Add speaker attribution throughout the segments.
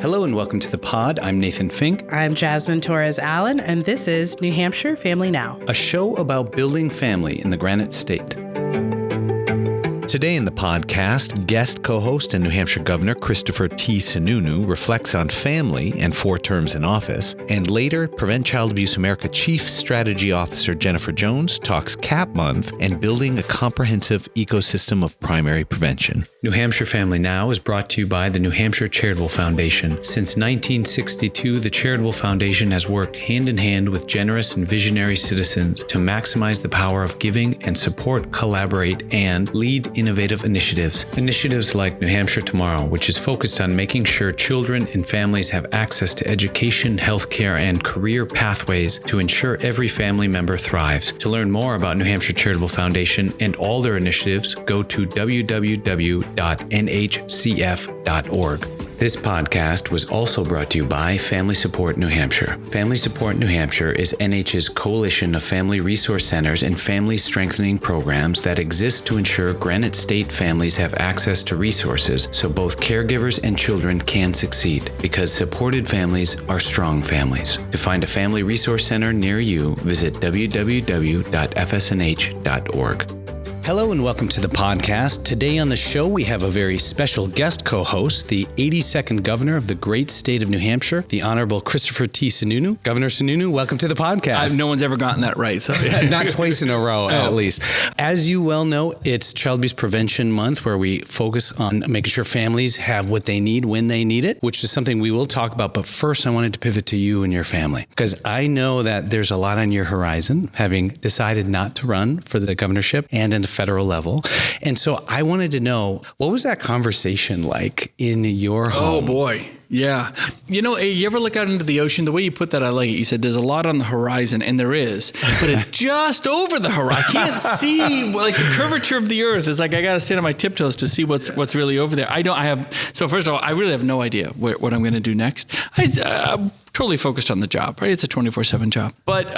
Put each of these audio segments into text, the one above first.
Speaker 1: Hello and welcome to the pod. I'm Nathan Fink.
Speaker 2: I'm Jasmine Torres-Allen, and this is New Hampshire Family Now,
Speaker 1: a show about building family in the Granite State. Today in the podcast, guest co-host and New Hampshire Governor Christopher T. Sununu reflects on family and 4 terms in office, and later, Prevent Child Abuse America Chief Strategy Officer Jennifer Jones talks CAP Month and building a comprehensive ecosystem of primary prevention. New Hampshire Family Now is brought to you by the New Hampshire Charitable Foundation. Since 1962, the Charitable Foundation has worked hand in hand with generous and visionary citizens to maximize the power of giving and support, collaborate, and lead innovative initiatives. Initiatives like New Hampshire Tomorrow, which is focused on making sure children and families have access to education, healthcare, and career pathways to ensure every family member thrives. To learn more about New Hampshire Charitable Foundation and all their initiatives, go to www.nhcf.org. This podcast was also brought to you by Family Support New Hampshire. Family Support New Hampshire is NH's coalition of family resource centers and family strengthening programs that exist to ensure Granite State families have access to resources so both caregivers and children can succeed, because supported families are strong families. To find a family resource center near you, visit www.fsnh.org. Hello and welcome to the podcast. Today on the show, we have a very special guest co-host, the 82nd Governor of the great state of New Hampshire, the Honorable Christopher T. Sununu. Governor Sununu, welcome to the podcast.
Speaker 3: No one's ever gotten that right, so
Speaker 1: not twice in a row, at least. As you well know, it's Child Abuse Prevention Month, where we focus on making sure families have what they need when they need it, which is something we will talk about. But first, I wanted to pivot to you and your family, because I know that there's a lot on your horizon, having decided not to run for the governorship and in the federal level. And so I wanted to know, what was that conversation like in your home?
Speaker 3: Oh boy. Yeah. You know, you ever look out into the ocean? The way you put that, I like it. You said there's a lot on the horizon, and there is, but it's just over the horizon. I can't see, like, the curvature of the earth is like, I got to stand on my tiptoes to see what's really over there. So first of all, I really have no idea what I'm going to do next. I'm totally focused on the job, right? It's a 24/7 job. But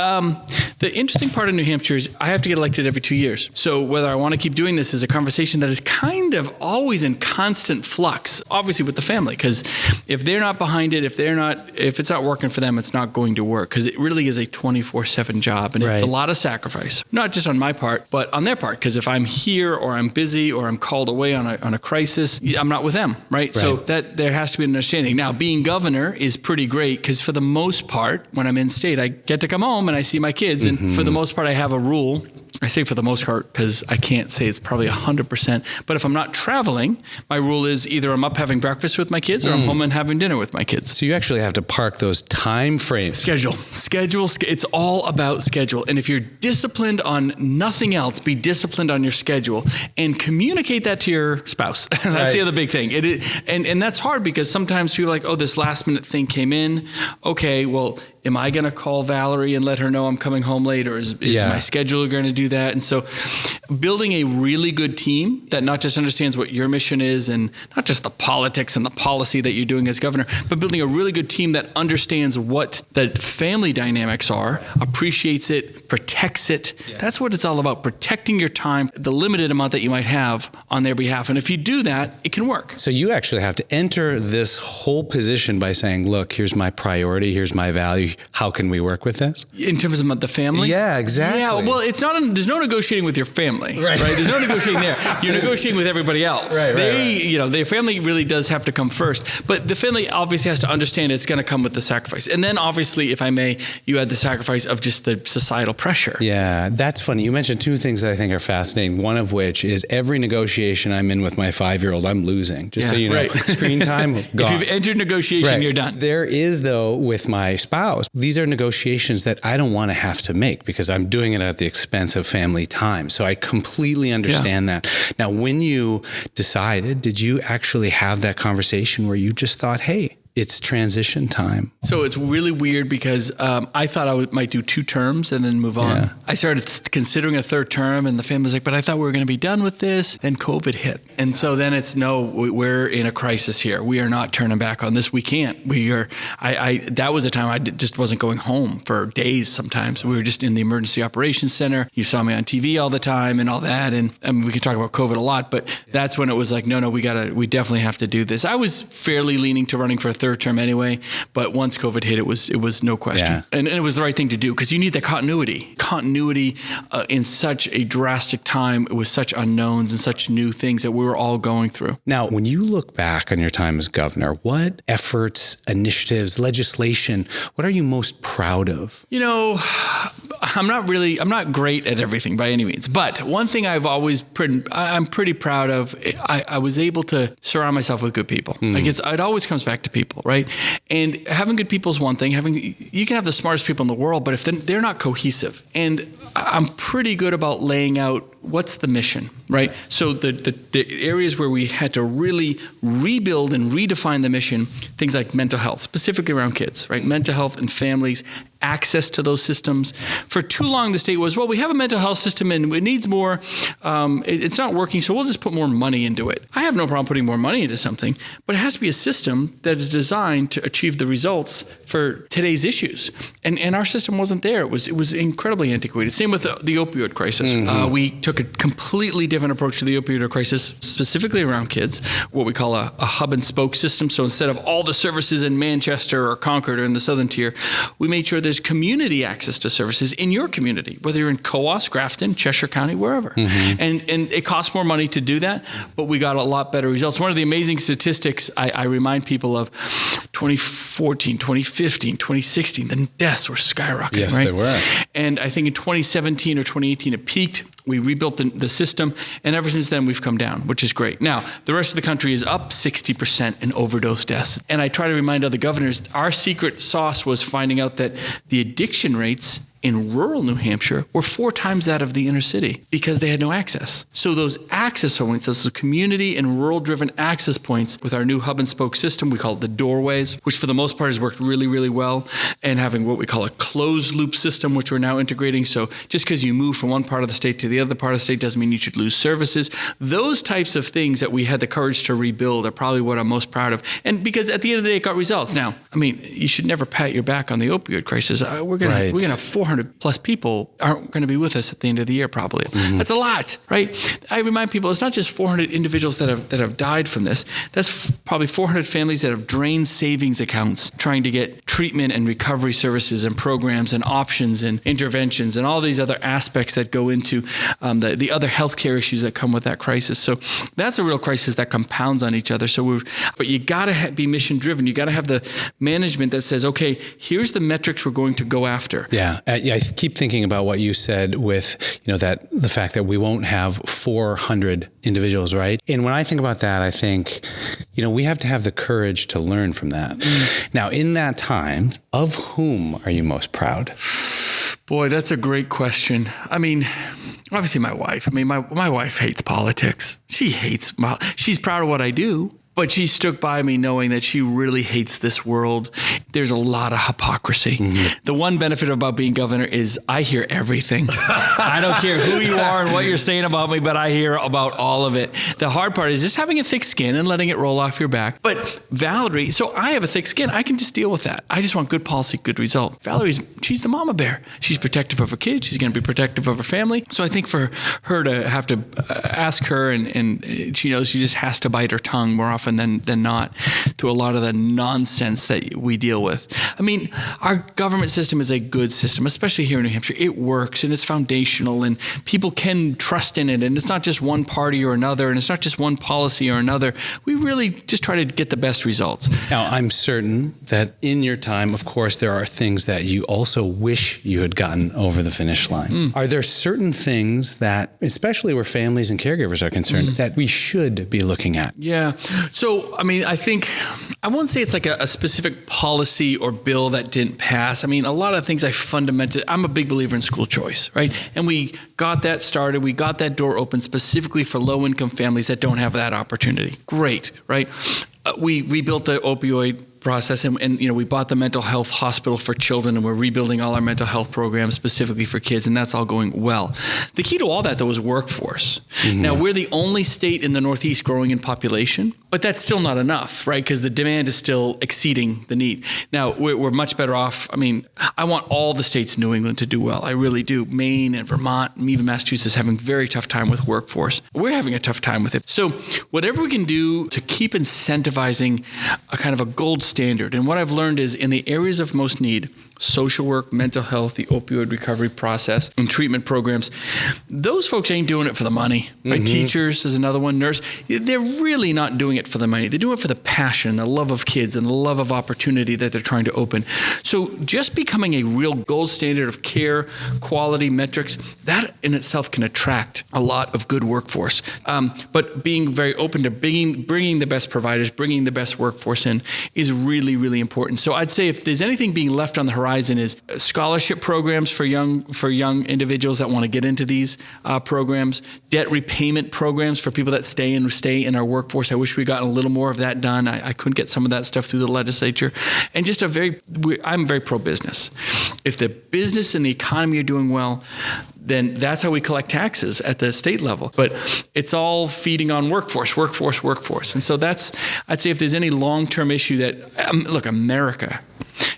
Speaker 3: the interesting part of New Hampshire is I have to get elected every 2 years. So whether I want to keep doing this is a conversation that is kind of always in constant flux, obviously with the family, because if they're not behind it, if it's not working for them, it's not going to work, because it really is a 24/7 job, and It's a lot of sacrifice, not just on my part, but on their part. Because if I'm here or I'm busy or I'm called away on a crisis, I'm not with them, right? So that there has to be an understanding. Now, being governor is pretty great, because for the most part, when I'm in state, I get to come home and I see my kids. And for the most part, I have a rule. I say for the most part because I can't say it's probably 100%. But if I'm not traveling, my rule is either I'm up having breakfast with my kids or I'm home and having dinner with my kids.
Speaker 1: So you actually have to park those time frames.
Speaker 3: Schedule. It's all about schedule. And if you're disciplined on nothing else, be disciplined on your schedule and communicate that to your spouse. That's the other big thing. And that's hard, because sometimes people are like, oh, this last minute thing came in. Okay, well, am I going to call Valerie and let her know I'm coming home late, or is my scheduler going to do that? And so building a really good team that not just understands what your mission is and not just the politics and the policy that you're doing as governor, but building a really good team that understands what the family dynamics are, appreciates it, protects it. Yeah. That's what it's all about, protecting your time, the limited amount that you might have on their behalf. And if you do that, it can work.
Speaker 1: So you actually have to enter this whole position by saying, look, here's my priority, here's my value. How can we work with this?
Speaker 3: In terms of the family?
Speaker 1: Yeah, exactly.
Speaker 3: Yeah, well, there's no negotiating with your family, right? There's no negotiating there. You're negotiating with everybody else. Their family really does have to come first. But the family obviously has to understand it's going to come with the sacrifice. And then obviously, if I may, you add the sacrifice of just the societal pressure.
Speaker 1: Yeah, that's funny. You mentioned 2 things that I think are fascinating. One of which is every negotiation I'm in with my 5-year-old, I'm losing. Just so you know, screen time, gone.
Speaker 3: If you've entered negotiation, you're done.
Speaker 1: There is, though, with my spouse, these are negotiations that I don't want to have to make, because I'm doing it at the expense of family time. So I completely understand that. Now, when you decided, did you actually have that conversation where you just thought, hey, it's transition time?
Speaker 3: So it's really weird, because I thought I might do 2 terms and then move on. Yeah. I started considering a 3rd term, and the family's like, but I thought we were going to be done with this. Then COVID hit. And so then it's, no, we're in a crisis here. We are not turning back on this. We can't. That was a time I just wasn't going home for days sometimes. We were just in the emergency operations center. You saw me on TV all the time and all that. And we can talk about COVID a lot, but that's when it was like, no, we definitely have to do this. I was fairly leaning to running for a 3rd third term anyway. But once COVID hit, it was no question.
Speaker 1: Yeah.
Speaker 3: And it was the right thing to do because you need that continuity in such a drastic time with such unknowns and such new things that we were all going through.
Speaker 1: Now, when you look back on your time as governor, what efforts, initiatives, legislation, what are you most proud of?
Speaker 3: You know, I'm not great at everything by any means, but one thing I'm pretty proud of, I was able to surround myself with good people. Like it always comes back to people, right? And having good people is one thing. You can have the smartest people in the world, but if they're not cohesive, and I'm pretty good about laying out what's the mission, right? So the areas where we had to really rebuild and redefine the mission, things like mental health, specifically around kids, right? Mental health and families, access to those systems. For too long, the state was, well, we have a mental health system and it needs more. It's not working, so we'll just put more money into it. I have no problem putting more money into something, but it has to be a system that is designed to achieve the results for today's issues. And our system wasn't there. It was incredibly antiquated. Same with the opioid crisis. We took a completely different approach to the opioid crisis, specifically around kids, what we call a hub and spoke system. So instead of all the services in Manchester or Concord or in the Southern Tier, we made sure there's community access to services in your community, whether you're in Coos, Grafton, Cheshire County, wherever. And it costs more money to do that, but we got a lot better results. One of the amazing statistics I remind people of, 2014, 2015, 2016, the deaths were skyrocketing,
Speaker 1: yes,
Speaker 3: right?
Speaker 1: They were.
Speaker 3: And I think in 2017 or 2018, it peaked. We rebuilt the system, and ever since then, we've come down, which is great. Now, the rest of the country is up 60% in overdose deaths. And I try to remind other governors, our secret sauce was finding out that the addiction rates in rural New Hampshire were 4 times that of the inner city because they had no access. So those access points, those community and rural-driven access points with our new hub and spoke system, we call it the doorways, which for the most part has worked really, really well, and having what we call a closed loop system, which we're now integrating. So just because you move from one part of the state to the other part of the state doesn't mean you should lose services. Those types of things that we had the courage to rebuild are probably what I'm most proud of. And because at the end of the day, it got results. Now, I mean, you should never pat your back on the opioid crisis. We're going to have 400 plus people aren't going to be with us at the end of the year, probably. That's a lot, right? I remind people, it's not just 400 individuals that have died from this. That's probably 400 families that have drained savings accounts trying to get treatment and recovery services and programs and options and interventions and all these other aspects that go into the other healthcare issues that come with that crisis. So that's a real crisis that compounds on each other. But you got to be mission driven. You got to have the management that says, okay, here's the metrics we're going to go after.
Speaker 1: Yeah. I keep thinking about what you said with, that the fact that we won't have 400 individuals, right? And when I think about that, I think, we have to have the courage to learn from that. Now, in that time, of whom are you most proud?
Speaker 3: Boy, that's a great question. I mean, obviously my wife. I mean, my wife hates politics. She's proud of what I do. But she stuck by me knowing that she really hates this world. There's a lot of hypocrisy. The one benefit about being governor is I hear everything. I don't care who you are and what you're saying about me, but I hear about all of it. The hard part is just having a thick skin and letting it roll off your back. But Valerie, so I have a thick skin. I can just deal with that. I just want good policy, good result. She's the mama bear. She's protective of her kids. She's going to be protective of her family. So I think for her to have to ask her, and she knows she just has to bite her tongue more often than not through a lot of the nonsense that we deal with. I mean, our government system is a good system, especially here in New Hampshire. It works and it's foundational and people can trust in it. And it's not just one party or another, and it's not just one policy or another. We really just try to get the best results.
Speaker 1: Now, I'm certain that in your time, of course, there are things that you also wish you had gotten over the finish line. Are there certain things that, especially where families and caregivers are concerned, that we should be looking at?
Speaker 3: Yeah. So, I mean, I think, I won't say it's like a specific policy or bill that didn't pass. I mean, a lot of things I'm a big believer in school choice, right? And we got that started. We got that door open specifically for low-income families that don't have that opportunity. Great, right? We rebuilt the opioid process and we bought the mental health hospital for children, and we're rebuilding all our mental health programs specifically for kids, and that's all going well. The key to all that, though, is workforce. Now, we're the only state in the Northeast growing in population, but that's still not enough, right? Because the demand is still exceeding the need. Now, we're much better off. I mean, I want all the states in New England to do well. I really do. Maine and Vermont and even Massachusetts having a very tough time with workforce. We're having a tough time with it. So whatever we can do to keep incentivizing a kind of a gold standard. And what I've learned is in the areas of most need, social work, mental health, the opioid recovery process, and treatment programs, those folks ain't doing it for the money. Right? Teachers is another one, nurse. They're really not doing it for the money. They're doing it for the passion, the love of kids, and the love of opportunity that they're trying to open. So just becoming a real gold standard of care, quality metrics, that in itself can attract a lot of good workforce. But being very open to bringing the best providers, bringing the best workforce in is really, really important. So I'd say if there's anything being left on the horizon is scholarship programs for young individuals that want to get into these programs, debt repayment programs for people that stay in our workforce. I wish we'd gotten a little more of that done. I couldn't get some of that stuff through the legislature. And just I'm very pro-business. If the business and the economy are doing well, then that's how we collect taxes at the state level. But it's all feeding on workforce. And so I'd say if there's any long-term issue that, America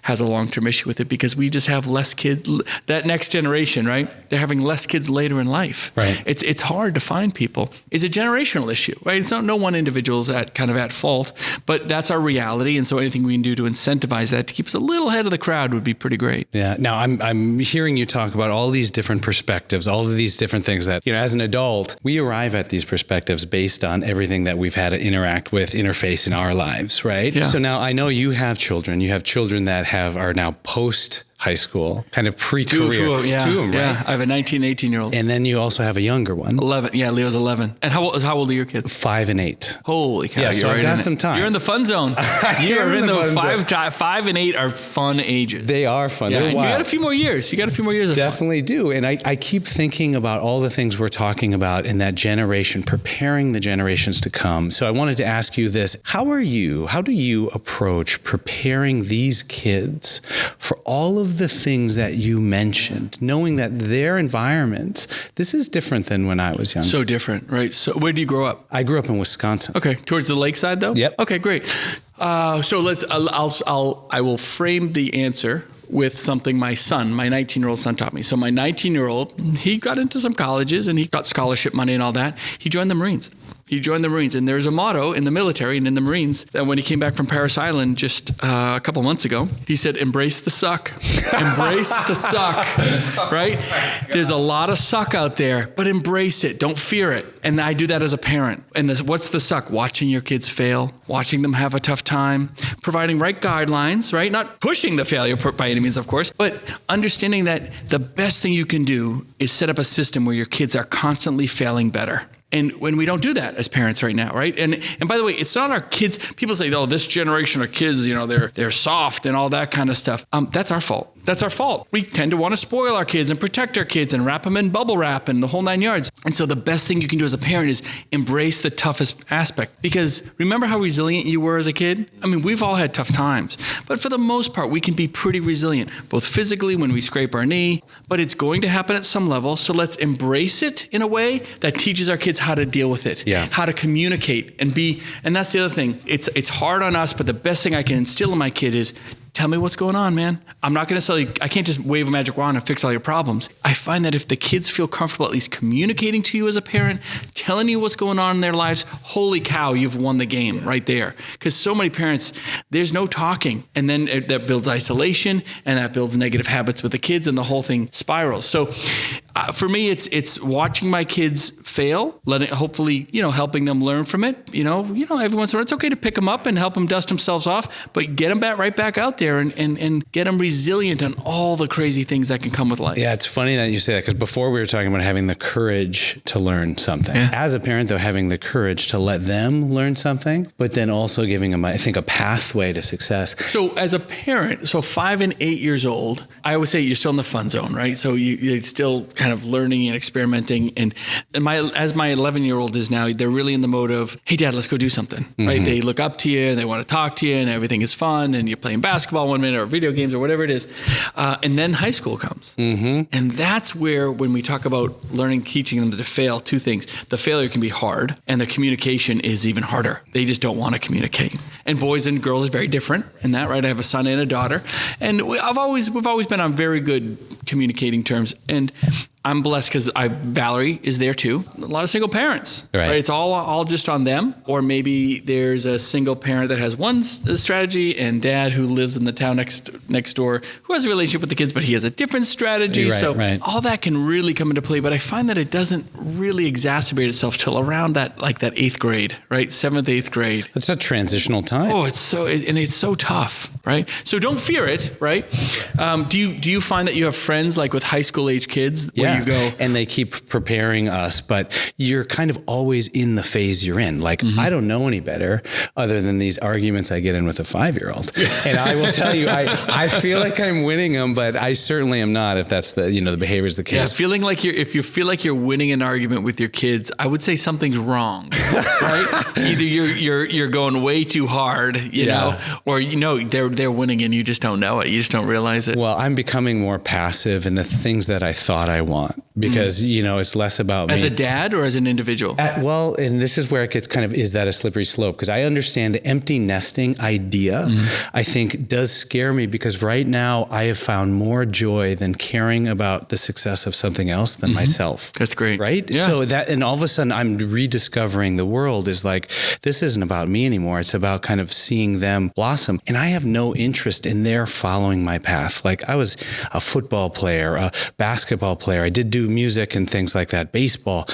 Speaker 3: has a long-term issue with it because we just have less kids. That next generation, right? They're having less kids later in life.
Speaker 1: Right.
Speaker 3: It's hard to find people. It's a generational issue, right? It's not no one individual's at fault, but that's our reality. And so anything we can do to incentivize that to keep us a little ahead of the crowd would be pretty great.
Speaker 1: Yeah. Now I'm hearing you talk about all these different perspectives, all of these different things that, as an adult, we arrive at these perspectives based on everything that we've had to interface in our lives, right?
Speaker 3: Yeah.
Speaker 1: So now I know you have children. You have children that are now post high school, kind of pre-career.
Speaker 3: Two of them, right?
Speaker 1: Yeah,
Speaker 3: I have a 19, 18-year-old.
Speaker 1: And then you also have a younger one. 11.
Speaker 3: Yeah, Leo's 11. And how old are your kids?
Speaker 1: 5 and 8.
Speaker 3: Holy cow.
Speaker 1: Yeah, so I've got some time.
Speaker 3: You're in the fun zone. You're in the 5 and 8 are fun ages.
Speaker 1: They are fun.
Speaker 3: Yeah,
Speaker 1: They're wild.
Speaker 3: You got a few more years. Of
Speaker 1: Definitely
Speaker 3: fun.
Speaker 1: do. And I keep thinking about all the things we're talking about in that generation, preparing the generations to come. So I wanted to ask you this. How do you approach preparing these kids for all of the things that you mentioned, knowing that their environments, this is different than when I was young.
Speaker 3: So different, right? So where do you grow up?
Speaker 1: I grew up in Wisconsin.
Speaker 3: Okay, towards the lakeside though?
Speaker 1: Yep.
Speaker 3: Okay, great. So I will frame the answer with something my 19-year-old son taught me. So my 19-year-old, he got into some colleges and he got scholarship money and all that. He joined the Marines. And there's a motto in the military and in the Marines that when he came back from Parris Island just a couple months ago, he said, embrace the suck. Embrace the suck, right? There's a lot of suck out there, but embrace it. Don't fear it. And I do that as a parent. And what's the suck? Watching your kids fail, watching them have a tough time, providing right guidelines, right? Not pushing the failure by any means, of course, but understanding that the best thing you can do is set up a system where your kids are constantly failing better. And when we don't do that as parents right now, right? And by the way, it's not our kids. People say, oh, this generation of kids, they're soft and all that kind of stuff. That's our fault. That's our fault. We tend to want to spoil our kids and protect our kids and wrap them in bubble wrap and the whole 9 yards. And so the best thing you can do as a parent is embrace the toughest aspect. Because remember how resilient you were as a kid? I mean, we've all had tough times. But for the most part, we can be pretty resilient, both physically when we scrape our knee, but it's going to happen at some level. So let's embrace it in a way that teaches our kids how to deal with it, how to communicate and that's the other thing. It's hard on us, but the best thing I can instill in my kid is, tell me what's going on, man. I'm not going to I can't just wave a magic wand and fix all your problems. I find that if the kids feel comfortable at least communicating to you as a parent, telling you what's going on in their lives, holy cow, you've won the game right there. Because so many parents, there's no talking. And then that builds isolation and that builds negative habits with the kids and the whole thing spirals. So for me, it's watching my kids fail, hopefully, helping them learn from it. Every once in a while, it's okay to pick them up and help them dust themselves off, but get them right back out there and get them resilient on all the crazy things that can come with life.
Speaker 1: Yeah, it's funny that you say that because before we were talking about having the courage to learn something. Yeah. As a parent, though, having the courage to let them learn something, but then also giving them, I think, a pathway to success.
Speaker 3: So as a parent, 5 and 8 years old, I always say you're still in the fun zone, right? So you're still kind of learning and experimenting. And as my 11-year-old is now, they're really in the mode of, hey, Dad, let's go do something, right? They look up to you and they want to talk to you and everything is fun and you're playing basketball 1 minute or video games or whatever it is. And then high school comes. And that's where, when we talk about learning, teaching them to fail, two things. The failure can be hard and the communication is even harder. They just don't want to communicate. And boys and girls are very different in that, right? I have a son and a daughter. And we've always been on very good communicating terms. And I'm blessed because Valerie is there too. A lot of single parents, right? It's all just on them. Or maybe there's a single parent that has one strategy and dad who lives in the town next door who has a relationship with the kids, but he has a different strategy. All that can really come into play. But I find that it doesn't really exacerbate itself till around that 8th grade, right? 7th, 8th grade.
Speaker 1: It's a transitional time.
Speaker 3: Oh, it's so tough, right? So don't fear it, right? Do you find that you have friends like with high school age kids where you go,
Speaker 1: and they keep preparing us, but you're kind of always in the phase you're in. Like, I don't know any better other than these arguments I get in with a 5-year-old. And I will tell you, I feel like I'm winning them, but I certainly am not if that's the behavior is the case.
Speaker 3: Yeah, if you feel like you're winning an argument with your kids, I would say something's wrong, right? Either you're going way too hard, you know, or they're winning and you just don't know it. You just don't realize it.
Speaker 1: Well, I'm becoming more passive in the things that I thought I want because, it's less about me.
Speaker 3: As a dad or as an individual?
Speaker 1: And this is where it gets is that a slippery slope? Because I understand the empty nesting idea, I think does scare me because right now I have found more joy than caring about the success of something else than myself.
Speaker 3: That's great.
Speaker 1: Right?
Speaker 3: Yeah.
Speaker 1: So and all of a sudden I'm rediscovering the world is like, this isn't about me anymore. It's about kind of seeing them blossom. And I have no interest in their following my path. Like I was a football player, a basketball player. I did do music and things like that, baseball.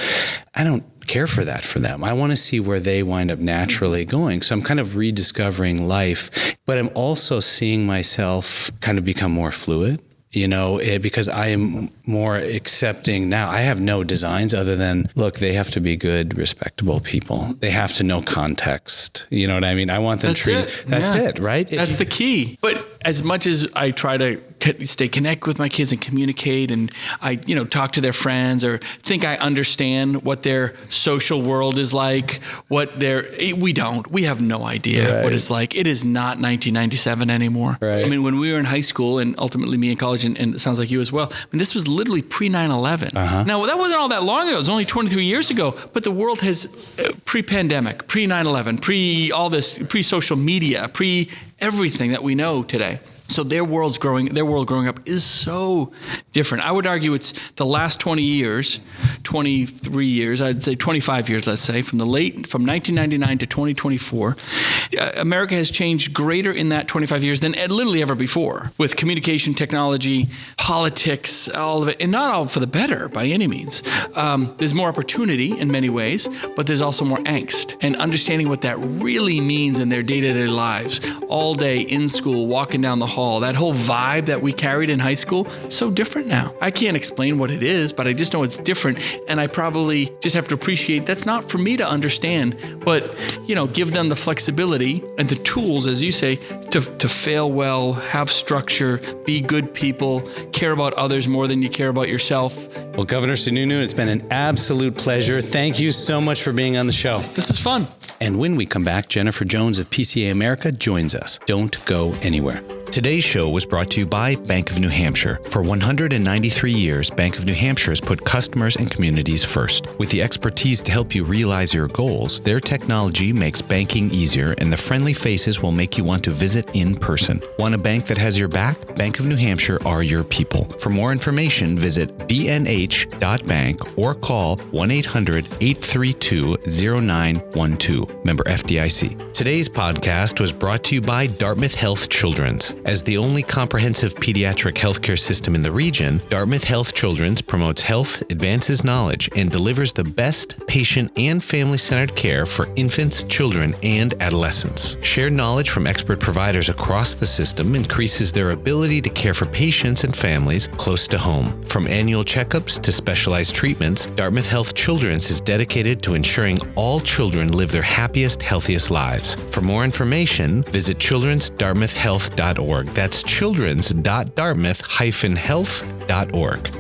Speaker 1: I don't care for that for them. I want to see where they wind up naturally going. So I'm kind of rediscovering life, but I'm also seeing myself kind of become more fluid. Because I am more accepting now. I have no designs other than, look, they have to be good, respectable people. They have to know context. You know what I mean? I want them treated. That's it, right?
Speaker 3: That's the key. But as much as I try to stay connected with my kids and communicate and I, talk to their friends or think I understand what their social world is like, we have no idea what it's like. It is not 1997 anymore.
Speaker 1: Right.
Speaker 3: I mean, when we were in high school and ultimately me in college and it sounds like you as well. I mean, this was literally pre-9/11. Now, that wasn't all that long ago. It was only 23 years ago, but the world has pre-pandemic, pre-9/11, pre-all this, pre-social media, pre-everything that we know today. So their world growing up is so different. I would argue it's the last 20 years, 23 years, I'd say 25 years, let's say, from 1999 to 2024. America has changed greater in that 25 years than literally ever before with communication technology, politics, all of it, and not all for the better by any means. There's more opportunity in many ways, but there's also more angst and understanding what that really means in their day-to-day lives. All day in school, walking down the hall, that whole vibe that we carried in high school, so different now. I can't explain what it is, but I just know it's different. And I probably just have to appreciate that's not for me to understand, but, give them the flexibility and the tools, as you say, to fail well, have structure, be good people, care about others more than you care about yourself.
Speaker 1: Well, Governor Sununu, it's been an absolute pleasure. Thank you so much for being on the show.
Speaker 3: This is fun.
Speaker 1: And when we come back, Jennifer Jones of PCA America joins us. Don't go anywhere. Today's show was brought to you by Bank of New Hampshire. For 193 years, Bank of New Hampshire has put customers and communities first. With the expertise to help you realize your goals, their technology makes banking easier, and the friendly faces will make you want to visit in person. Want a bank that has your back? Bank of New Hampshire are your people. For more information, visit bnh.bank or call 1-800-832-0912. Member FDIC. Today's podcast was brought to you by Dartmouth Health Children's. As the only comprehensive pediatric healthcare system in the region, Dartmouth Health Children's promotes health, advances knowledge, and delivers the best patient and family-centered care for infants, children, and adolescents. Shared knowledge from expert providers across the system increases their ability to care for patients and families close to home. From annual checkups to specialized treatments, Dartmouth Health Children's is dedicated to ensuring all children live their happiest, healthiest lives. For more information, visit childrensdartmouthhealth.org. That's childrens.dartmouth-health.org.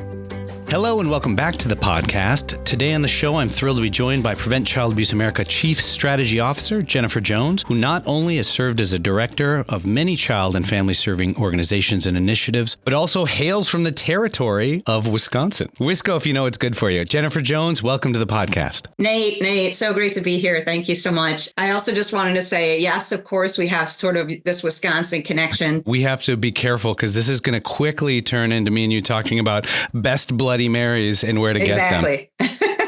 Speaker 1: Hello and welcome back to the podcast. Today on the show, I'm thrilled to be joined by Prevent Child Abuse America Chief Strategy Officer Jennifer Jones, who not only has served as a director of many child and family serving organizations and initiatives, but also hails from the territory of Wisconsin. Wisco, if you know it's good for you. Jennifer Jones, welcome to the podcast.
Speaker 4: Nate, so great to be here. Thank you so much. I also just wanted to say, yes, of course, we have sort of this Wisconsin connection.
Speaker 1: We have to be careful because this is going to quickly turn into me and you talking about best blood Bloody Marys and where to get them.
Speaker 4: Exactly.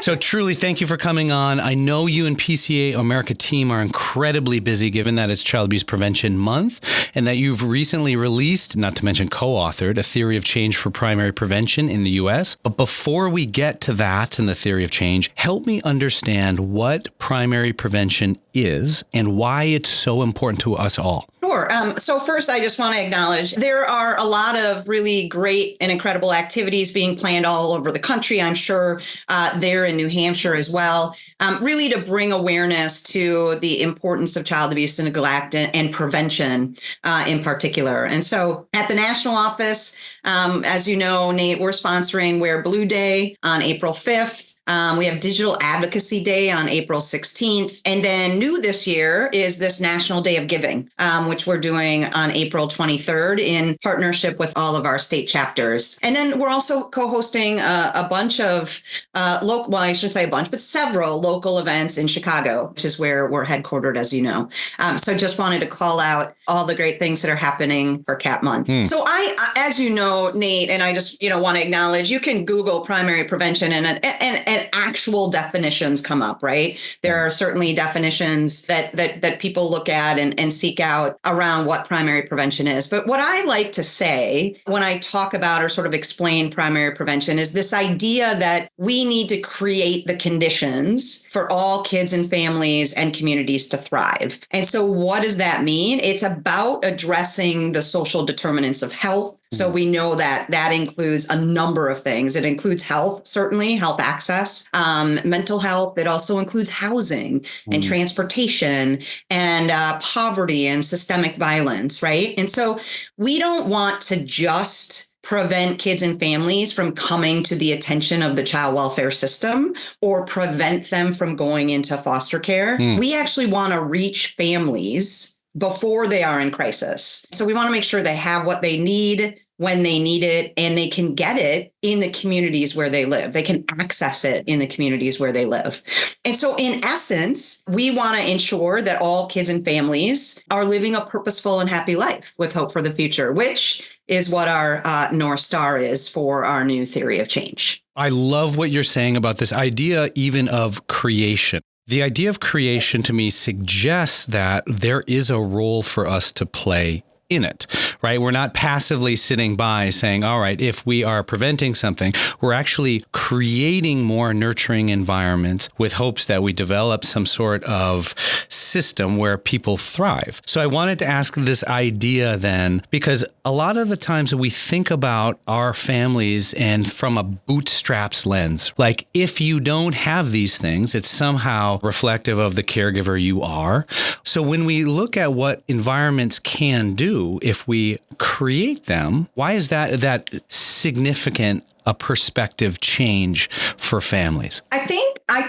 Speaker 1: So truly, thank you for coming on. I know you and PCA America team are incredibly busy given that it's Child Abuse Prevention Month and that you've recently released, not to mention co-authored, a theory of change for primary prevention in the U.S. But before we get to that and the theory of change, help me understand what primary prevention is and why it's so important to us all.
Speaker 4: Sure. So first, I just want to acknowledge there are a lot of really great and incredible activities being planned all over the country. I'm sure there in New Hampshire as well, really to bring awareness to the importance of child abuse and neglect and prevention in particular. And so at the national office, as you know, Nate, we're sponsoring Wear Blue Day on April 5th. We have Digital Advocacy Day on April 16th. And then new this year is this National Day of Giving, which we're doing on April 23rd in partnership with all of our state chapters. And then we're also co-hosting a bunch of local, well, I shouldn't say a bunch, but several local events in Chicago, which is where we're headquartered, as you know. So just wanted to call out all the great things that are happening for CAP Month. So I, as you know, Nate, and I just, want to acknowledge, you can Google primary prevention and actual definitions come up, right? There are certainly definitions that people look at and seek out around what primary prevention is. But what I like to say when I talk about or sort of explain primary prevention is this idea that we need to create the conditions for all kids and families and communities to thrive. And so what does that mean? It's about addressing the social determinants of health. So we know that that includes a number of things. It includes health, certainly health access, mental health. It also includes housing and transportation and poverty and systemic violence, right? And so we don't want to just prevent kids and families from coming to the attention of the child welfare system or prevent them from going into foster care. We actually want to reach families before they are in crisis. So we want to make sure they have what they need when they need it, and they can get it in the communities where they live. They can access it in the communities where they live. And so in essence, we want to ensure that all kids and families are living a purposeful and happy life with hope for the future, which is what our North Star is for our new theory of change.
Speaker 1: I love what you're saying about this idea even of creation. The idea of creation to me suggests that there is a role for us to play in it, right? We're not passively sitting by saying, all right, if we are preventing something, we're actually creating more nurturing environments with hopes that we develop some sort of system where people thrive. So I wanted to ask this idea then, because a lot of the times we think about our families and from a bootstraps lens, like if you don't have these things, it's somehow reflective of the caregiver you are. So when we look at what environments can do, if we create them, why is that significant a perspective change for families? I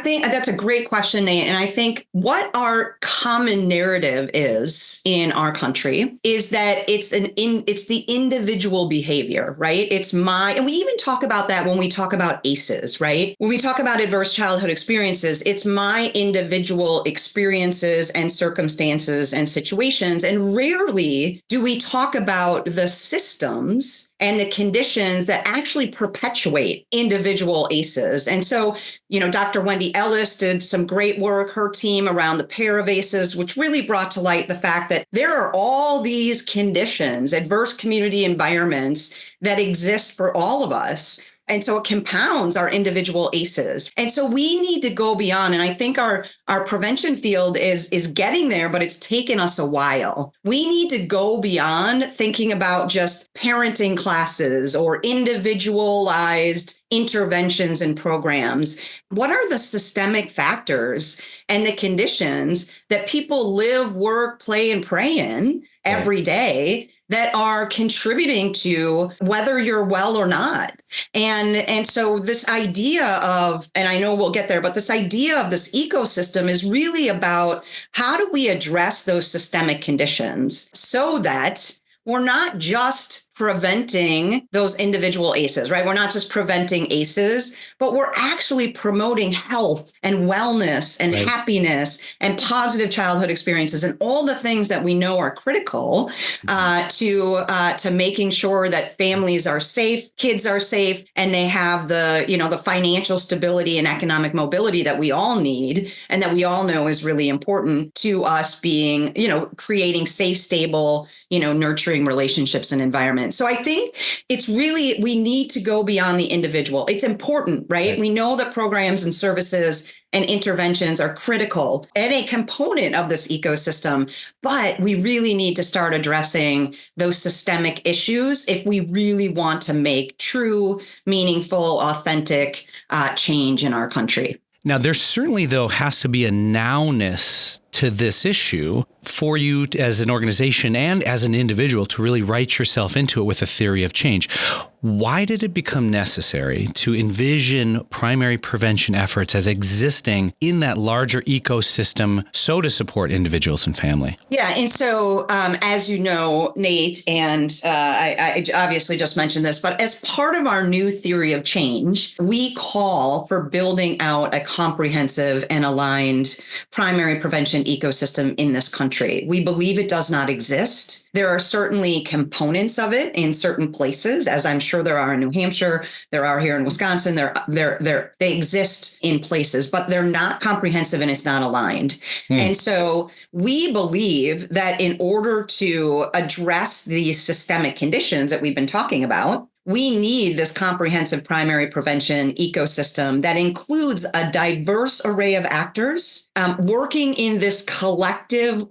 Speaker 4: think that's a great question, Nate. And I think what our common narrative is in our country is that it's the individual behavior, right? And we even talk about that when we talk about ACEs, right? When we talk about adverse childhood experiences, it's my individual experiences and circumstances and situations. And rarely do we talk about the systems and the conditions that actually perpetuate individual ACEs. And so, Dr. Wendy Ellis did some great work, her team around the pair of ACEs, which really brought to light the fact that there are all these conditions, adverse community environments that exist for all of us. And so it compounds our individual ACEs. And so we need to go beyond. And I think our prevention field is getting there, but it's taken us a while. We need to go beyond thinking about just parenting classes or individualized interventions and programs. What are the systemic factors and the conditions that people live, work, play, and pray in every day that are contributing to whether you're well or not? And so this idea of, and I know we'll get there, but this idea of this ecosystem is really about how do we address those systemic conditions so that we're not just preventing those individual ACEs, right? We're not just preventing ACEs, but we're actually promoting health and wellness and happiness and positive childhood experiences and all the things that we know are critical to making sure that families are safe, kids are safe, and they have the financial stability and economic mobility that we all need and that we all know is really important to us being, creating safe, stable, nurturing relationships and environments. So I think it's really, we need to go beyond the individual. It's important, right? We know that programs and services and interventions are critical and a component of this ecosystem, but we really need to start addressing those systemic issues if we really want to make true, meaningful, authentic change in our country.
Speaker 1: Now, there certainly, though, has to be a nowness to this issue for you as an organization and as an individual to really write yourself into it with a theory of change. Why did it become necessary to envision primary prevention efforts as existing in that larger ecosystem so to support individuals and family?
Speaker 4: Yeah. And so, as you know, Nate, and I obviously just mentioned this, but as part of our new theory of change, we call for building out a comprehensive and aligned primary prevention ecosystem in this country. We believe it does not exist. There are certainly components of it in certain places, as I'm sure there are in New Hampshire, there are here in Wisconsin, they exist in places, but they're not comprehensive and it's not aligned. And so we believe that in order to address these systemic conditions that we've been talking about, we need this comprehensive primary prevention ecosystem that includes a diverse array of actors working in this collective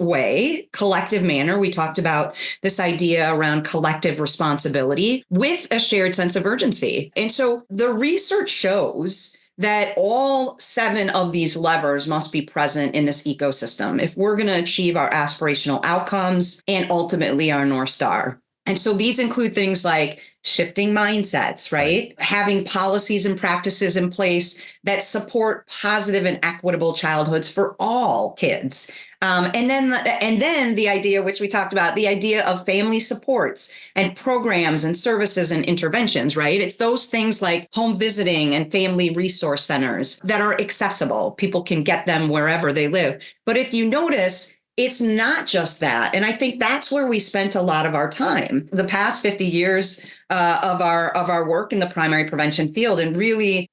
Speaker 4: manner. We talked about this idea around collective responsibility with a shared sense of urgency. And so the research shows that all 7 of these levers must be present in this ecosystem if we're going to achieve our aspirational outcomes and ultimately our North Star. And so these include things like shifting mindsets, right? Having policies and practices in place that support positive and equitable childhoods for all kids. And then the idea, which we talked about, the idea of family supports and programs and services and interventions, right? It's those things like home visiting and family resource centers that are accessible. People can get them wherever they live. But if you notice, it's not just that. And I think that's where we spent a lot of our time the past 50 years of our work in the primary prevention field and really,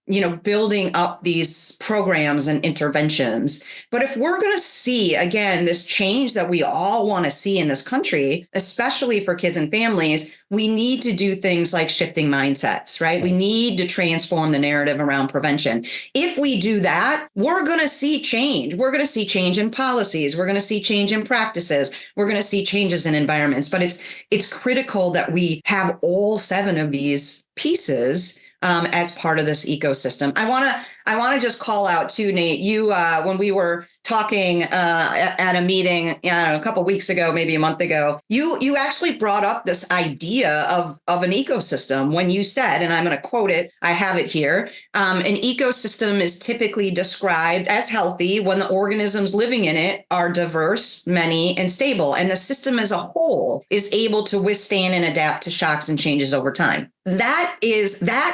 Speaker 4: building up these programs and interventions. But if we're going to see, again, this change that we all want to see in this country, especially for kids and families, we need to do things like shifting mindsets, right? We need to transform the narrative around prevention. If we do that, we're going to see change. We're going to see change in policies. We're going to see change in practices. We're going to see changes in environments. But it's critical that we have all 7 of these pieces as part of this ecosystem. I want to just call out too, Nate, you when we were talking at a meeting, a couple of weeks ago, maybe a month ago, you actually brought up this idea of an ecosystem when you said, and I'm going to quote it, I have it here, an ecosystem is typically described as healthy when the organisms living in it are diverse, many, and stable, and the system as a whole is able to withstand and adapt to shocks and changes over time. That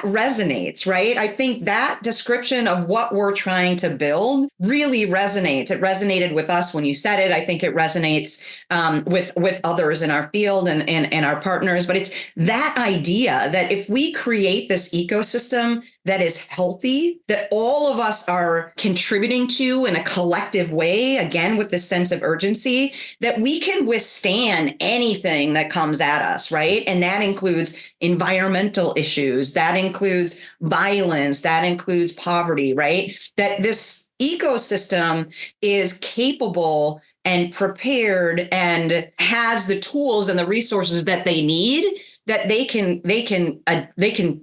Speaker 4: resonates, right? I think that description of what we're trying to build really resonates. It resonated with us when you said it. I think it resonates with others in our field and our partners. But it's that idea that if we create this ecosystem that is healthy, that all of us are contributing to in a collective way, again, with this sense of urgency, that we can withstand anything that comes at us, right? And that includes environmental issues, that includes violence, that includes poverty, right? That this ecosystem is capable and prepared and has the tools and the resources that they need, that they can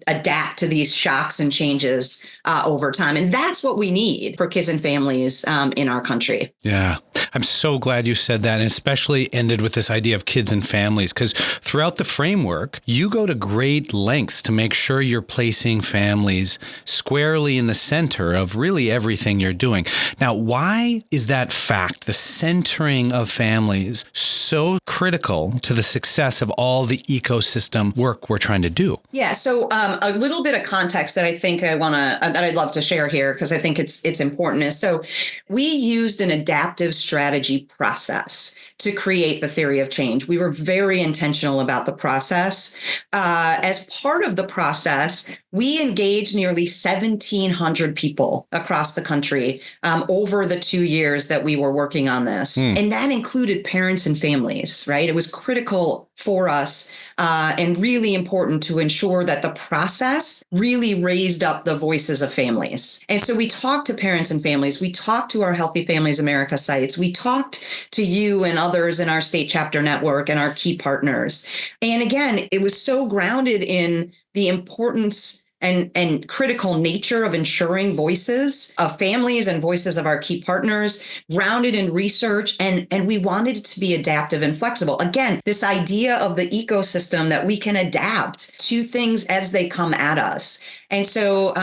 Speaker 4: adapt to these shocks and changes over time. And that's what we need for kids and families in our country.
Speaker 1: Yeah. I'm so glad you said that, and especially ended with this idea of kids and families, because throughout the framework, you go to great lengths to make sure you're placing families squarely in the center of really everything you're doing. Now, why is that fact, the centering of families, so critical to the success of all the ecosystem ecosystem work we're trying to do?
Speaker 4: Yeah. So a little bit of context that I think that I'd love to share here, because I think it's important, is so we used an adaptive strategy process to create the theory of change. We were very intentional about the process. As part of the process, we engaged nearly 1,700 people across the country over the 2 years that we were working on this. And that included parents and families, right? It was critical for us and really important to ensure that the process really raised up the voices of families. And so we talked to parents and families. We talked to our Healthy Families America sites. We talked to you and others in our state chapter network and our key partners. And again, it was so grounded in the importance and critical nature of ensuring voices of families and voices of our key partners, grounded in research, and we wanted it to be adaptive and flexible. Again, this idea of the ecosystem that we can adapt to things as they come at us. And so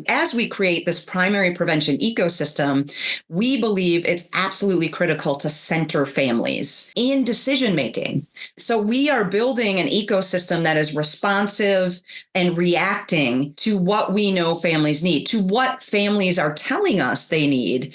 Speaker 4: as we create this primary prevention ecosystem, we believe it's absolutely critical to center families in decision making. So we are building an ecosystem that is responsive and reacting to what we know families need, to what families are telling us they need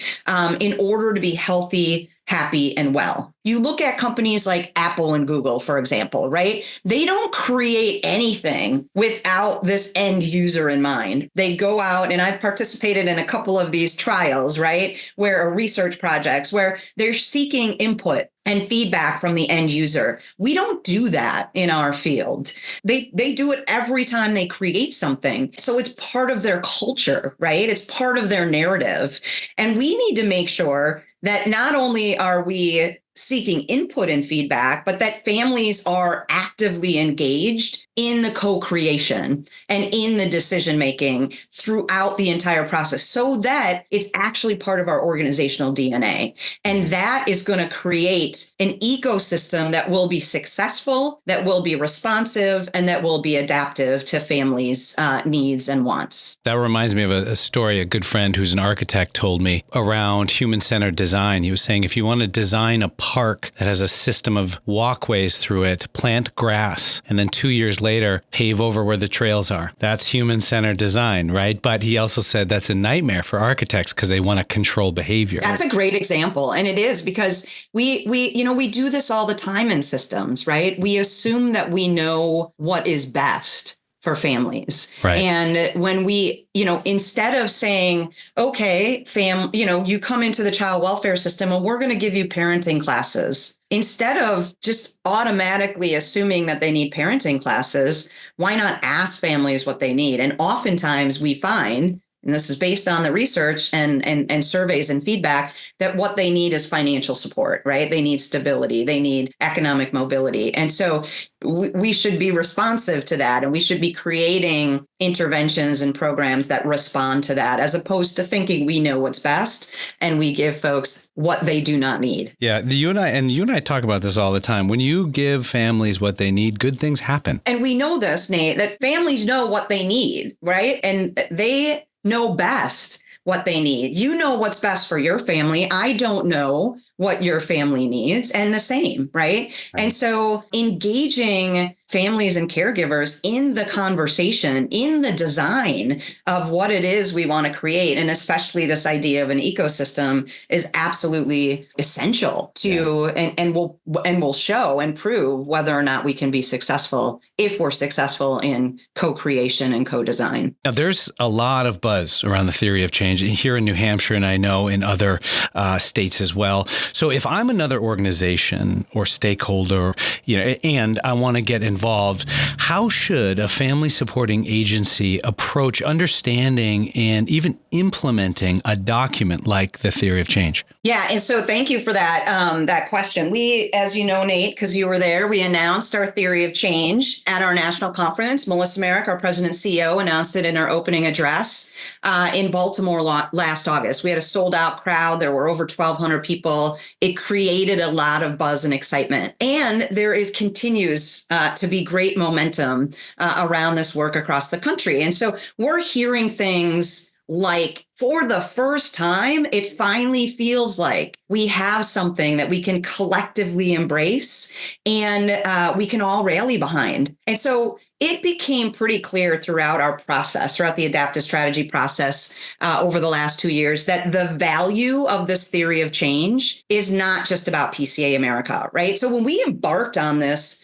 Speaker 4: in order to be healthy, happy, and well. You look at companies like Apple and Google, for example, right? They don't create anything without this end user in mind. They go out, and I've participated in a couple of these trials, right? Where research projects where they're seeking input and feedback from the end user. We don't do that in our field. They do it every time they create something. So it's part of their culture, right? It's part of their narrative. And we need to make sure that not only are we seeking input and feedback, but that families are actively engaged in the co-creation and in the decision-making throughout the entire process, so that it's actually part of our organizational DNA. And that is going to create an ecosystem that will be successful, that will be responsive, and that will be adaptive to families' needs and wants.
Speaker 1: That reminds me of a story a good friend who's an architect told me around human-centered design. He was saying, if you want to design a park that has a system of walkways through it, plant grass, and then 2 years later, pave over where the trails are. That's human-centered design, right? But he also said that's a nightmare for architects because they want to control behavior.
Speaker 4: That's a great example. And it is, because we do this all the time in systems, right? We assume that we know what is best for families.
Speaker 1: Right.
Speaker 4: And when we, instead of saying, okay, you come into the child welfare system and we're going to give you parenting classes, instead of just automatically assuming that they need parenting classes, why not ask families what they need? And oftentimes we find, and this is based on the research and surveys and feedback, that what they need is financial support, right? They need stability. They need economic mobility. And so we should be responsive to that, and we should be creating interventions and programs that respond to that, as opposed to thinking we know what's best and we give folks what they do not need.
Speaker 1: Yeah, you and I talk about this all the time. When you give families what they need, good things happen.
Speaker 4: And we know this, Nate, that families know what they need, right? And they know best what they need. You know what's best for your family. I don't know what your family needs, and the same, right? And so engaging families and caregivers in the conversation, in the design of what it is we want to create, and especially this idea of an ecosystem, is absolutely essential to, and will show and prove whether or not we can be successful if we're successful in co-creation and co-design.
Speaker 1: Now, there's a lot of buzz around the theory of change here in New Hampshire, and I know in other states as well. So if I'm another organization or stakeholder, and I want to get involved, how should a family supporting agency approach understanding and even implementing a document like the theory of change?
Speaker 4: Yeah. And so thank you for that question. We, as you know, Nate, because you were there, we announced our theory of change at our national conference. Melissa Merrick, our president and CEO, announced it in our opening address in Baltimore last August. We had a sold out crowd. There were over 1,200 people. It created a lot of buzz and excitement. And there continues to be great momentum around this work across the country. And so we're hearing things like for the first time, it finally feels like we have something that we can collectively embrace and we can all rally behind. And so it became pretty clear throughout our process, throughout the adaptive strategy process over the last 2 years, that the value of this theory of change is not just about PCA America, right? So when we embarked on this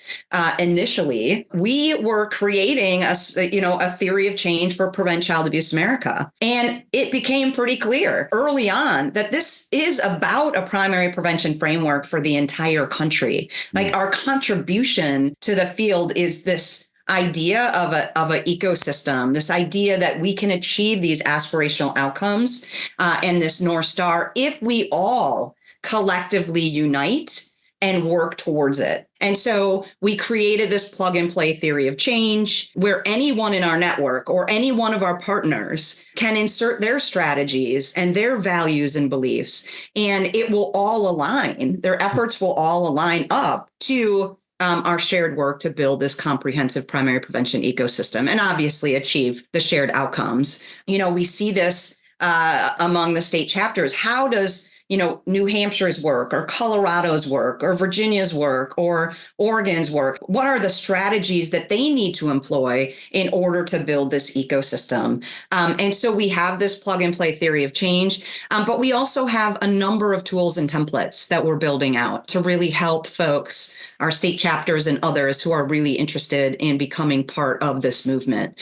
Speaker 4: initially, we were creating a theory of change for Prevent Child Abuse America. And it became pretty clear early on that this is about a primary prevention framework for the entire country. Like our contribution to the field is this idea of an ecosystem, this idea that we can achieve these aspirational outcomes and this North Star if we all collectively unite and work towards it. And so we created this plug and play theory of change where anyone in our network or any one of our partners can insert their strategies and their values and beliefs, and it will all align. Their efforts will all align up to our shared work to build this comprehensive primary prevention ecosystem and obviously achieve the shared outcomes. We see this among the state chapters. How does New Hampshire's work or Colorado's work or Virginia's work or Oregon's work? What are the strategies that they need to employ in order to build this ecosystem? And so we have this plug and play theory of change, but we also have a number of tools and templates that we're building out to really help folks, our state chapters and others who are really interested in becoming part of this movement.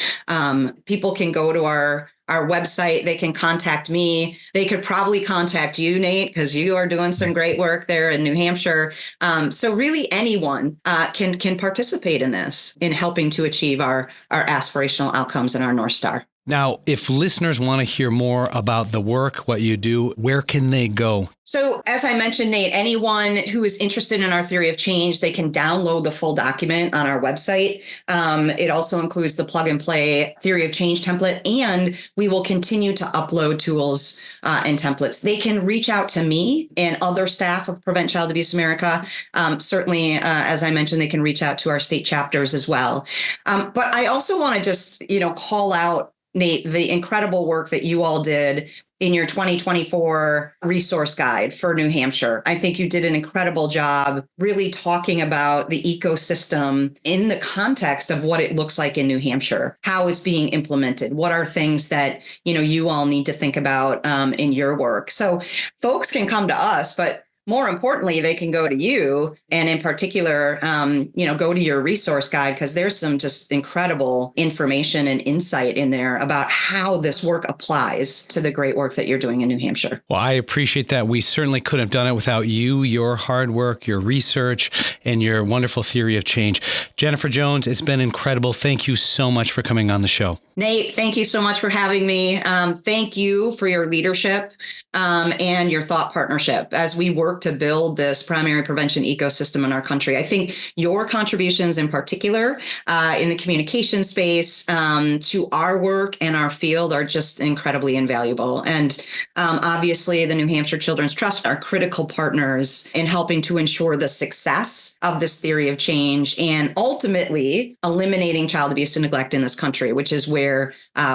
Speaker 4: People can go to our website. They can contact me. They could probably contact you, Nate, because you are doing some great work there in New Hampshire. So really anyone can participate in this, in helping to achieve our aspirational outcomes and our North Star.
Speaker 1: Now, if listeners want to hear more about the work, what you do, where can they go?
Speaker 4: So as I mentioned, Nate, anyone who is interested in our theory of change, they can download the full document on our website. It also includes the plug and play theory of change template, and we will continue to upload tools and templates. They can reach out to me and other staff of Prevent Child Abuse America. Certainly, as I mentioned, they can reach out to our state chapters as well. But I also want to just, call out, Nate, the incredible work that you all did in your 2024 resource guide for New Hampshire. I think you did an incredible job really talking about the ecosystem in the context of what it looks like in New Hampshire, how it's being implemented, what are things that, you all need to think about in your work. So folks can come to us, but more importantly, they can go to you and in particular, go to your resource guide, because there's some just incredible information and insight in there about how this work applies to the great work that you're doing in New Hampshire.
Speaker 1: Well, I appreciate that. We certainly couldn't have done it without you, your hard work, your research, and your wonderful theory of change. Jennifer Jones, it's been incredible. Thank you so much for coming on the show.
Speaker 4: Nate, thank you so much for having me. Thank you for your leadership and your thought partnership as we work to build this primary prevention ecosystem in our country. I think your contributions in particular in the communication space to our work and our field are just incredibly invaluable. And obviously, the New Hampshire Children's Trust are critical partners in helping to ensure the success of this theory of change and ultimately eliminating child abuse and neglect in this country, which is where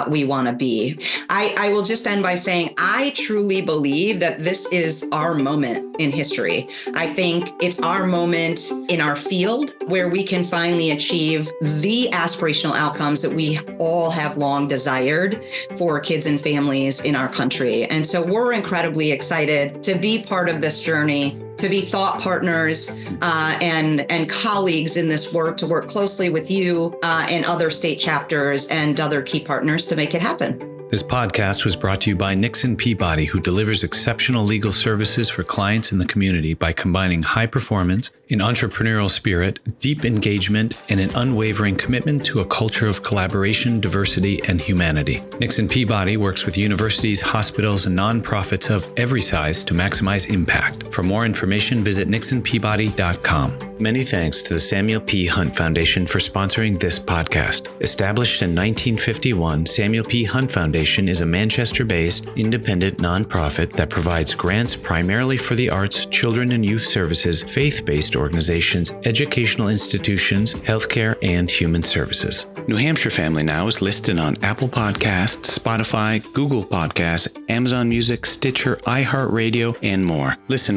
Speaker 4: we want to be. I will just end by saying I truly believe that this is our moment in history. I think it's our moment in our field where we can finally achieve the aspirational outcomes that we all have long desired for kids and families in our country. And so we're incredibly excited to be part of this journey, to be thought partners and colleagues in this work, to work closely with you and other state chapters and other key partners to make it happen.
Speaker 1: This podcast was brought to you by Nixon Peabody, who delivers exceptional legal services for clients in the community by combining high performance, an entrepreneurial spirit, deep engagement, and an unwavering commitment to a culture of collaboration, diversity, and humanity. Nixon Peabody works with universities, hospitals, and nonprofits of every size to maximize impact. For more information, visit nixonpeabody.com. Many thanks to the Samuel P. Hunt Foundation for sponsoring this podcast. Established in 1951, Samuel P. Hunt Foundation is a Manchester-based, independent nonprofit that provides grants primarily for the arts, children and youth services, faith-based organizations, educational institutions, healthcare, and human services. New Hampshire Family Now is listed on Apple Podcasts, Spotify, Google Podcasts, Amazon Music, Stitcher, iHeartRadio, and more. Listen